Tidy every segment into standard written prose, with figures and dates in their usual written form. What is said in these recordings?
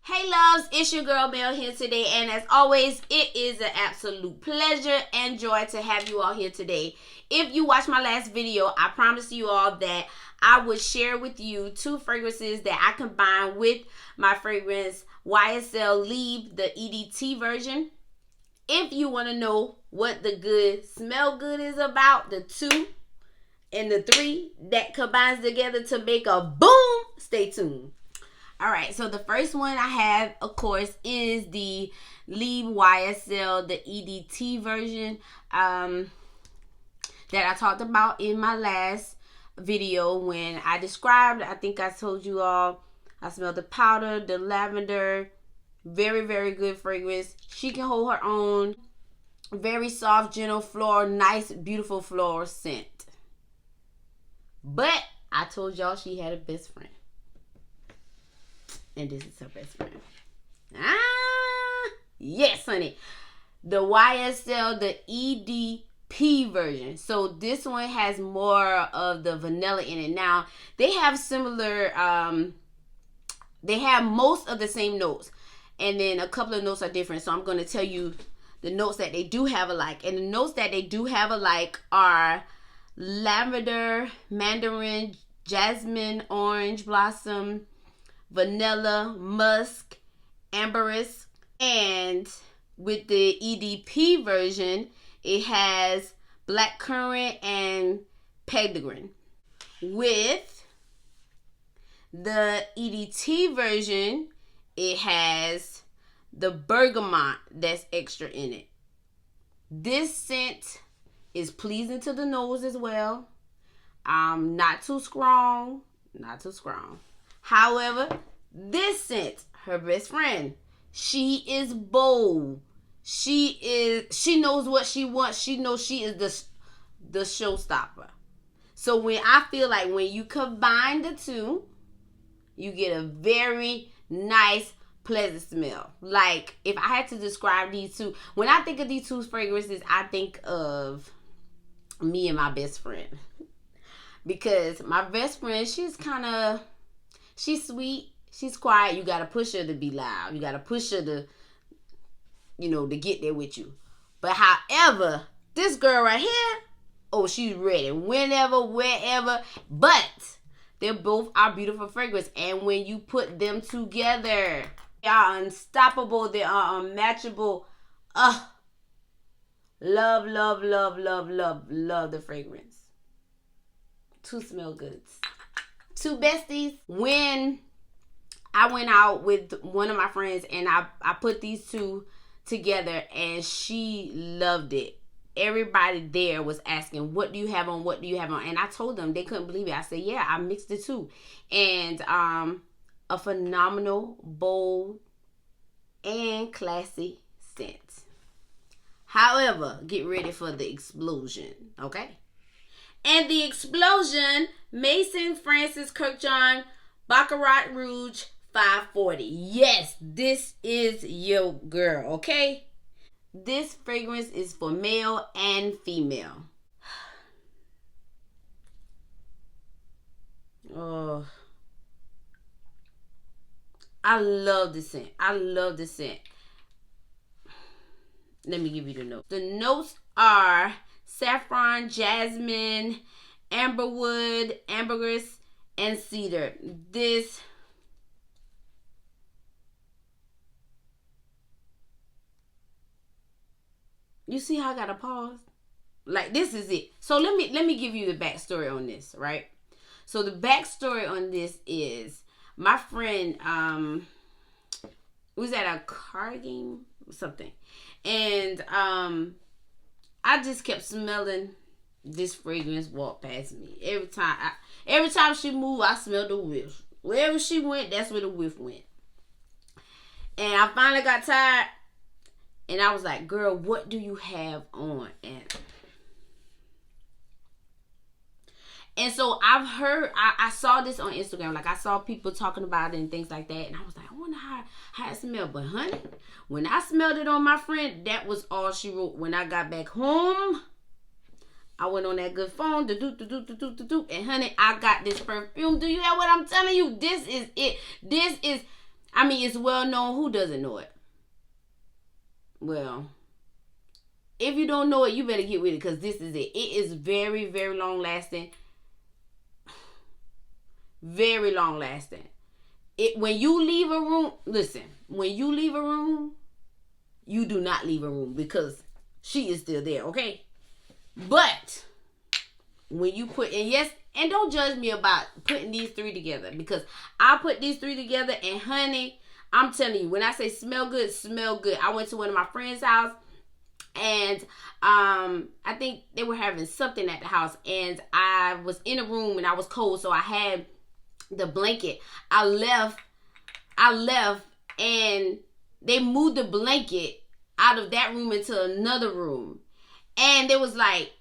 Hey loves, it's your girl Mel here today, and as always, it is an absolute pleasure and joy to have you all here today. If you watched my last video, I promised you all that I would share with you two fragrances that I combine with my fragrance YSL Leave, the EDT version. If you want to know what the good smell good is about, the 2 and the 3 that combines together to make a boom, stay tuned. Alright, so the first one I have, of course, is the Leave YSL, the EDT version that I talked about in my last video when I described, I think I told you all, I smelled the powder, the lavender, very, very good fragrance. She can hold her own. Very soft, gentle floral, nice, beautiful floral scent. But I told y'all she had a best friend. And this is her best friend. Yes, honey. The YSL, the EDP version. So this one has more of the vanilla in it. Now, they have similar, they have most of the same notes. And then a couple of notes are different. So I'm going to tell you the notes that they do have alike. And the notes that they do have alike are lavender, mandarin, jasmine, orange blossom, vanilla, musk, ambergris, and with the EDP version, it has blackcurrant and pellegrin. With the EDT version, it has the bergamot that's extra in it. This scent is pleasing to the nose as well. Not too strong, not too strong. However, this scent, her best friend, she is bold. She knows what she wants. She knows she is the showstopper. So when I feel like when you combine the two, you get a very nice, pleasant smell. Like if I had to describe these two, when I think of these two fragrances, I think of me and my best friend. Because my best friend, she's sweet, she's quiet. You gotta push her to be loud. You gotta push her to, to get there with you. But however, this girl right here, oh, she's ready. Whenever, wherever. But they're both our beautiful fragrance. And when you put them together, they are unstoppable. They are unmatchable. Love, love, love, love, love, love the fragrance. Two smell goods. Two besties. When I went out with one of my friends and I put these two together and she loved it. Everybody there was asking, what do you have on? What do you have on? And I told them, they couldn't believe it. I said, yeah, I mixed the two. And a phenomenal, bold, and classy scent. However, get ready for the explosion, okay? And the explosion, Maison Francis Kurkdjian Baccarat Rouge 540. Yes, this is your girl, okay? This fragrance is for male and female. Oh, I love this scent. I love this scent. Let me give you the notes. The notes are saffron, jasmine, amberwood, ambergris, and cedar. This you see how I gotta pause? Like this is it. So let me give you the backstory on this, right? So the backstory on this is my friend was at a card game or something. And I just kept smelling this fragrance walk past me. Every time she moved, I smelled the whiff. Wherever she went, that's where the whiff went. And I finally got tired. And I was like, girl, what do you have on? And so I've heard, I saw this on Instagram. Like I saw people talking about it and things like that. And I was like, I wonder how it smelled. But honey, when I smelled it on my friend, that was all she wrote. When I got back home, I went on that good phone, and honey, I got this perfume. Do you hear what I'm telling you? This is it. This is, I mean, it's well known. Who doesn't know it? Well, if you don't know it, you better get with it, because this is it. It is very, very long lasting. Very long lasting. When you leave a room, listen, when you leave a room, you do not leave a room, because she is still there, okay? But when you put, and yes, and don't judge me about putting these three together, because I put these three together, and honey, I'm telling you, when I say smell good, smell good. I went to one of my friend's house, and I think they were having something at the house, and I was in a room and I was cold, so I had the blanket. I left, and they moved the blanket out of that room into another room, and they was like,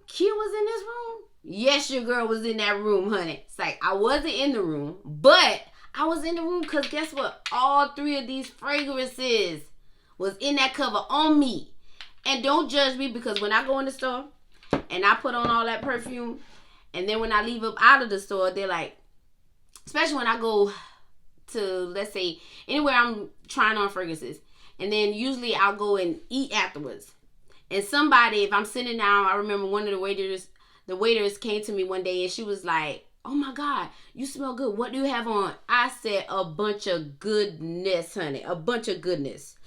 Q was in this room? Yes, your girl was in that room, honey. It's like, I wasn't in the room, but I was in the room, because guess what? All three of these fragrances was in that cover on me. And don't judge me, because when I go in the store and I put on all that perfume, and then when I leave up out of the store, they're like, especially when I go to, let's say, anywhere I'm trying on fragrances, and then usually I'll go and eat afterwards. And somebody, if I'm sitting down, I remember one of the waiters came to me one day, and she was like, oh my God, you smell good. What do you have on? I said, a bunch of goodness, honey. A bunch of goodness.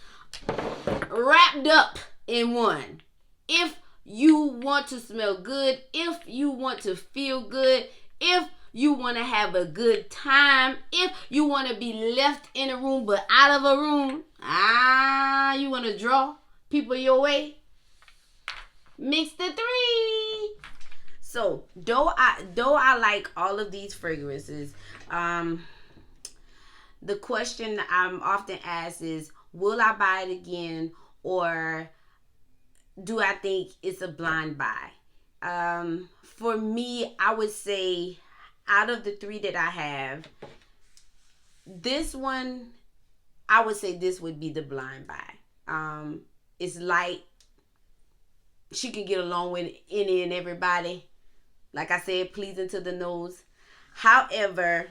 Wrapped up in one. If you want to smell good, if you want to feel good, if you want to have a good time, if you want to be left in a room but out of a room, you want to draw people your way, mix the three. So, though I like all of these fragrances, the question I'm often asked is, will I buy it again, or do I think it's a blind buy? For me, I would say, out of the three that I have, this one, I would say this would be the blind buy. It's light. She can get along with any and everybody. Like I said, pleasing to the nose. However,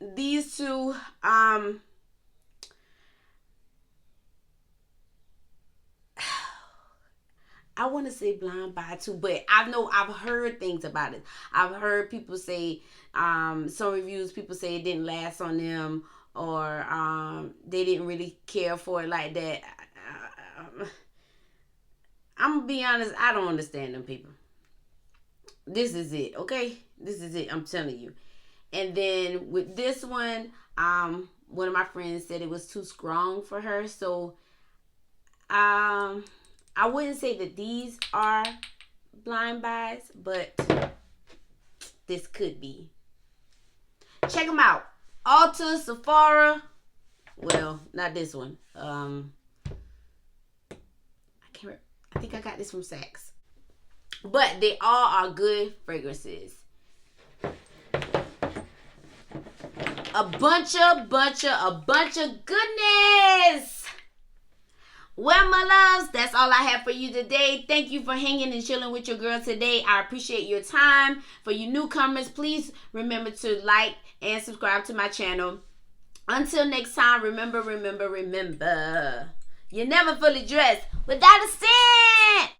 these two, I want to say blind buy too, but I know I've heard things about it. I've heard people say, some reviews, people say it didn't last on them, or they didn't really care for it like that. I'm gonna be honest, I don't understand them people. This is it, okay? This is it, I'm telling you. And then with this one, one of my friends said it was too strong for her, so I wouldn't say that these are blind buys, but this could be. Check them out. Ulta, Sephora. Well, not this one. I think I got this from Saks. But they all are good fragrances. A bunch of goodness. Well, my loves, that's all I have for you today. Thank you for hanging and chilling with your girl today. I appreciate your time. For you newcomers, please remember to like and subscribe to my channel. Until next time, remember, you're never fully dressed without a scent.